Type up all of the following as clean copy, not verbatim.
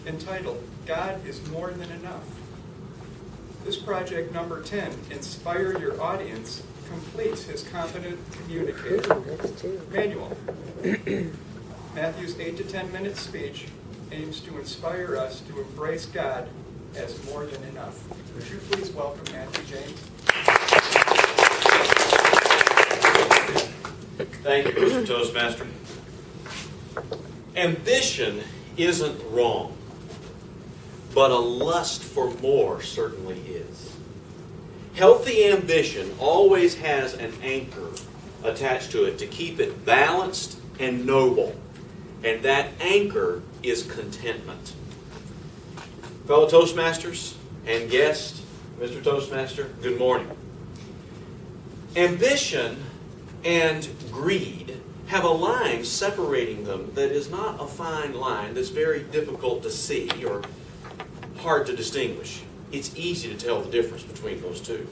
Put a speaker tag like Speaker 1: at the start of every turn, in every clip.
Speaker 1: entitled, God is More Than Enough. This project number 10, Inspire Your Audience, completes his Competent Communicator manual. Matthew's 8 to 10 minute speech aims to inspire us to embrace God as more than enough. Would you please welcome Matthew James?
Speaker 2: Thank you, Mr. Toastmaster. Ambition isn't wrong, but a lust for more certainly is. Healthy ambition always has an anchor attached to it to keep it balanced and noble, and that anchor is contentment. Fellow Toastmasters and guest, Mr. Toastmaster, good morning. Ambition and greed have a line separating them that is not a fine line, that's very difficult to see or hard to distinguish. It's easy to tell the difference between those two.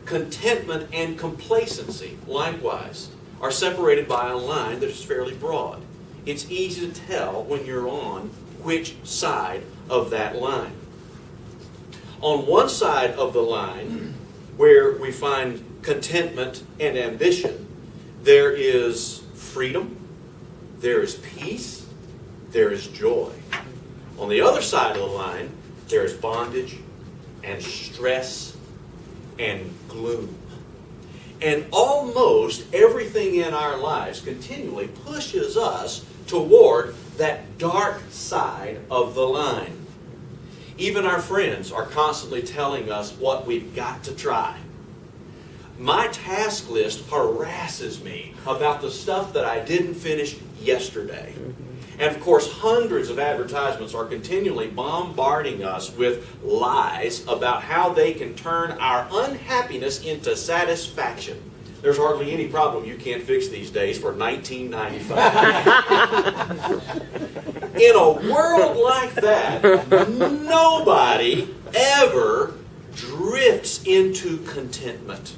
Speaker 2: Contentment and complacency, likewise, are separated by a line that is fairly broad. It's easy to tell when you're on which side of that line. On one side of the line, where we find contentment and ambition, there is freedom, there is peace, there is joy. On the other side of the line, there is bondage and stress and gloom. And almost everything in our lives continually pushes us toward that dark side of the line. Even our friends are constantly telling us what we've got to try. My task list harasses me about the stuff that I didn't finish yesterday. And of course, hundreds of advertisements are continually bombarding us with lies about how they can turn our unhappiness into satisfaction. There's hardly any problem you can't fix these days for $19.95. In a world like that, nobody ever drifts into contentment.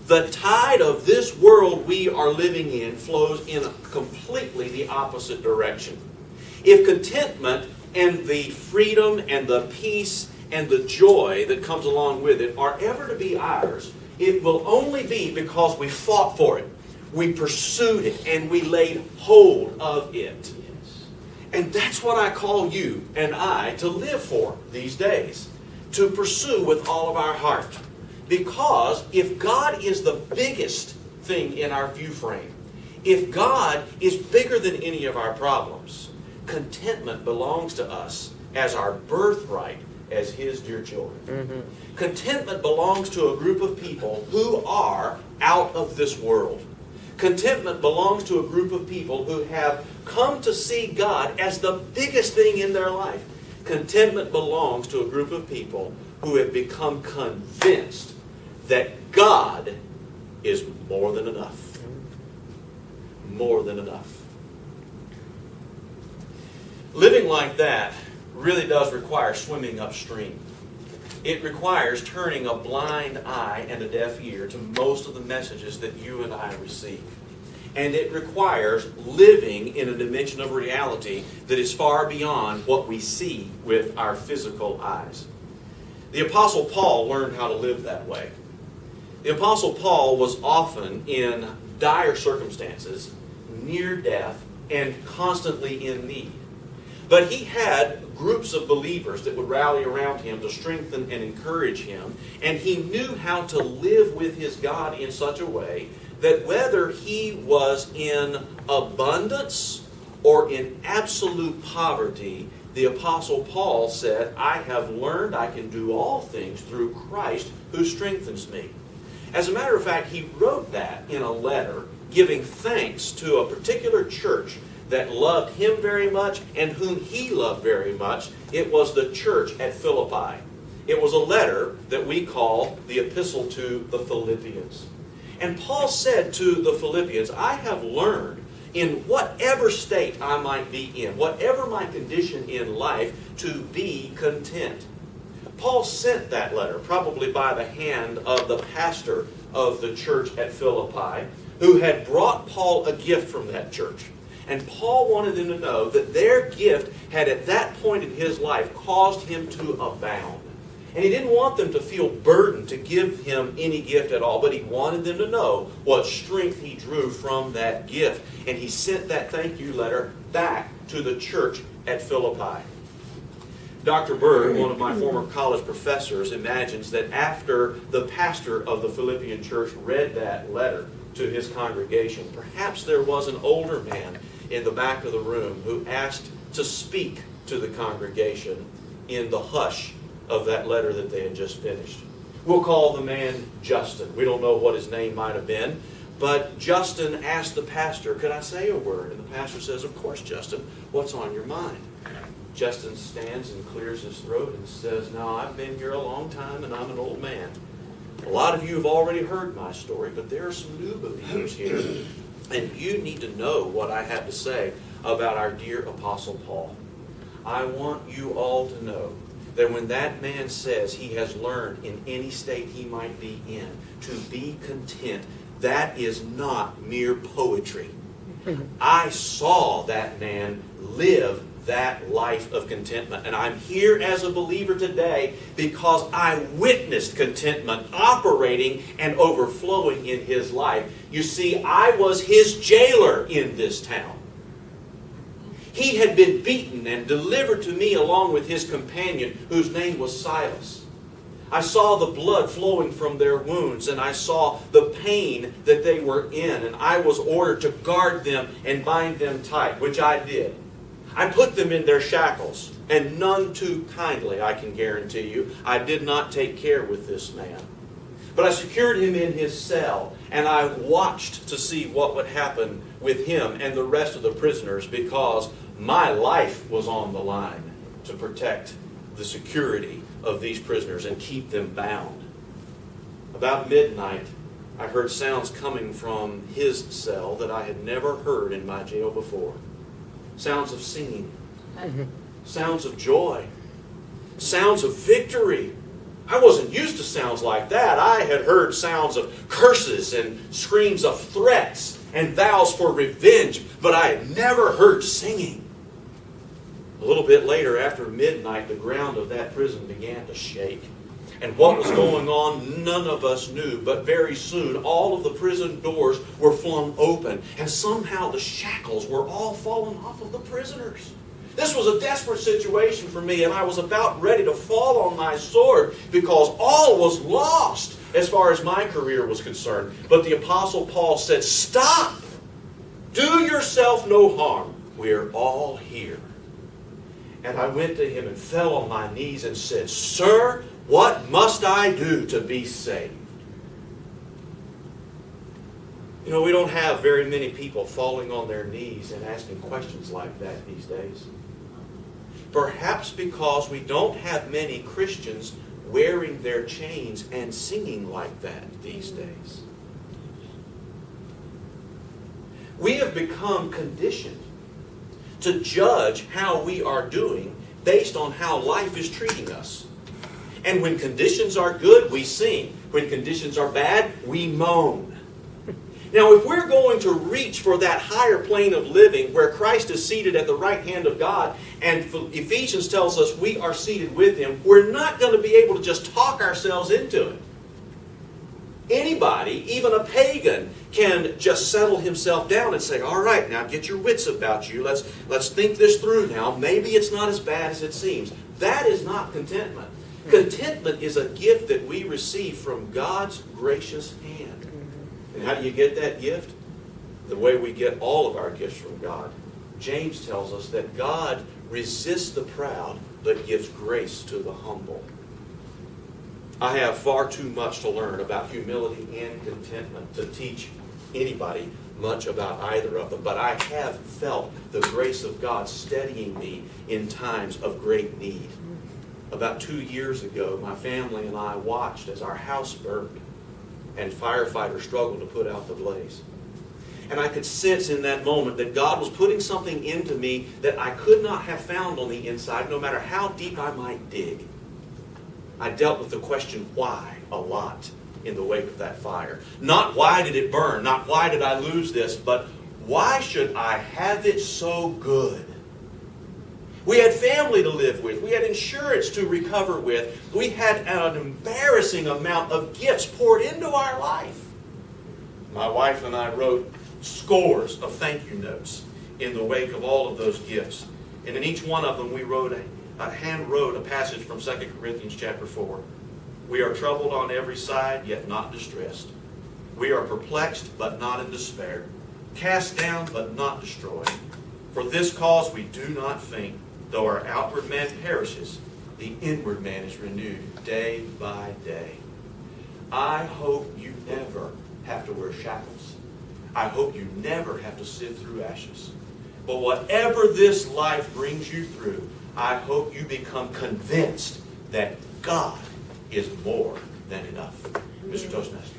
Speaker 2: The tide of this world we are living in flows in a completely the opposite direction. If contentment and the freedom and the peace and the joy that comes along with it are ever to be ours, it will only be because we fought for it, we pursued it, and we laid hold of it. And that's what I call you and I to live for these days, to pursue with all of our heart. Because if God is the biggest thing in our view frame, if God is bigger than any of our problems, contentment belongs to us as our birthright as His dear children. Contentment belongs to a group of people who are out of this world. Contentment belongs to a group of people who have come to see God as the biggest thing in their life. Contentment belongs to a group of people who have become convinced that God is more than enough. More than enough. Living like that really does require swimming upstream. It requires turning a blind eye and a deaf ear to most of the messages that you and I receive. And it requires living in a dimension of reality that is far beyond what we see with our physical eyes. The Apostle Paul learned how to live that way. The Apostle Paul was often in dire circumstances, near death, and constantly in need. But he had groups of believers that would rally around him to strengthen and encourage him, and he knew how to live with his God in such a way that whether he was in abundance or in absolute poverty, the Apostle Paul said, I have learned I can do all things through Christ who strengthens me. As a matter of fact, he wrote that in a letter giving thanks to a particular church that loved him very much and whom he loved very much. It was the church at Philippi. It was a letter that we call the Epistle to the Philippians. And Paul said to the Philippians, I have learned in whatever state I might be in, whatever my condition in life, to be content. Paul sent that letter, probably by the hand of the pastor of the church at Philippi, who had brought Paul a gift from that church. And Paul wanted them to know that their gift had at that point in his life caused him to abound. And he didn't want them to feel burdened to give him any gift at all, but he wanted them to know what strength he drew from that gift. And he sent that thank you letter back to the church at Philippi. Dr. Berg, one of my former college professors, imagines that after the pastor of the Philippian church read that letter to his congregation, perhaps there was an older man in the back of the room who asked to speak to the congregation in the hush of that letter that they had just finished. We'll call the man Justin. We don't know what his name might have been, but Justin asked the pastor, "Could I say a word?" And the pastor says, "Of course, Justin. What's on your mind?" Justin stands and clears his throat and says, "Now, I've been here a long time and I'm an old man. A lot of you have already heard my story, but there are some new believers here, and you need to know what I have to say about our dear Apostle Paul. I want you all to know that when that man says he has learned in any state he might be in to be content, that is not mere poetry. I saw that man live that life of contentment. And I'm here as a believer today because I witnessed contentment operating and overflowing in his life. You see, I was his jailer in this town. He had been beaten and delivered to me along with his companion, whose name was Silas. I saw the blood flowing from their wounds, and I saw the pain that they were in, and I was ordered to guard them and bind them tight, which I did. I put them in their shackles, and none too kindly, I can guarantee you. I did not take care with this man. But I secured him in his cell, and I watched to see what would happen with him and the rest of the prisoners, because my life was on the line to protect the security of these prisoners and keep them bound. About midnight, I heard sounds coming from his cell that I had never heard in my jail before. Sounds of singing, sounds of joy, sounds of victory. I wasn't used to sounds like that. I had heard sounds of curses and screams of threats and vows for revenge, but I had never heard singing. A little bit later, after midnight, the ground of that prison began to shake. And what was going on, none of us knew. But very soon, all of the prison doors were flung open. And somehow the shackles were all falling off of the prisoners. This was a desperate situation for me, and I was about ready to fall on my sword because all was lost as far as my career was concerned. But the Apostle Paul said, "Stop! Do yourself no harm. We're all here." And I went to him and fell on my knees and said, "Sir, what must I do to be saved?" You know, we don't have very many people falling on their knees and asking questions like that these days. Perhaps because we don't have many Christians wearing their chains and singing like that these days. We have become conditioned to judge how we are doing based on how life is treating us. And when conditions are good, we sing. When conditions are bad, we moan. Now, if we're going to reach for that higher plane of living where Christ is seated at the right hand of God, and Ephesians tells us we are seated with Him, we're not going to be able to just talk ourselves into it. Anybody, even a pagan, can just settle himself down and say, "All right, now get your wits about you. Let's think this through now. Maybe it's not as bad as it seems." That is not contentment. Contentment is a gift that we receive from God's gracious hand. And how do you get that gift? The way we get all of our gifts from God. James tells us that God resists the proud, but gives grace to the humble. I have far too much to learn about humility and contentment to teach anybody much about either of them. But I have felt the grace of God steadying me in times of great need. About 2 years ago, my family and I watched as our house burned and firefighters struggled to put out the blaze. And I could sense in that moment that God was putting something into me that I could not have found on the inside, no matter how deep I might dig. I dealt with the question why a lot in the wake of that fire. Not why did it burn, not why did I lose this, but why should I have it so good? We had family to live with. We had insurance to recover with. We had an embarrassing amount of gifts poured into our life. My wife and I wrote scores of thank you notes in the wake of all of those gifts. And in each one of them, we hand wrote a passage from 2 Corinthians chapter 4. We are troubled on every side, yet not distressed. We are perplexed, but not in despair. Cast down, but not destroyed. For this cause we do not faint. Though our outward man perishes, the inward man is renewed day by day. I hope you never have to wear shackles. I hope you never have to sift through ashes. But whatever this life brings you through, I hope you become convinced that God is more than enough. Mr. Toastmaster.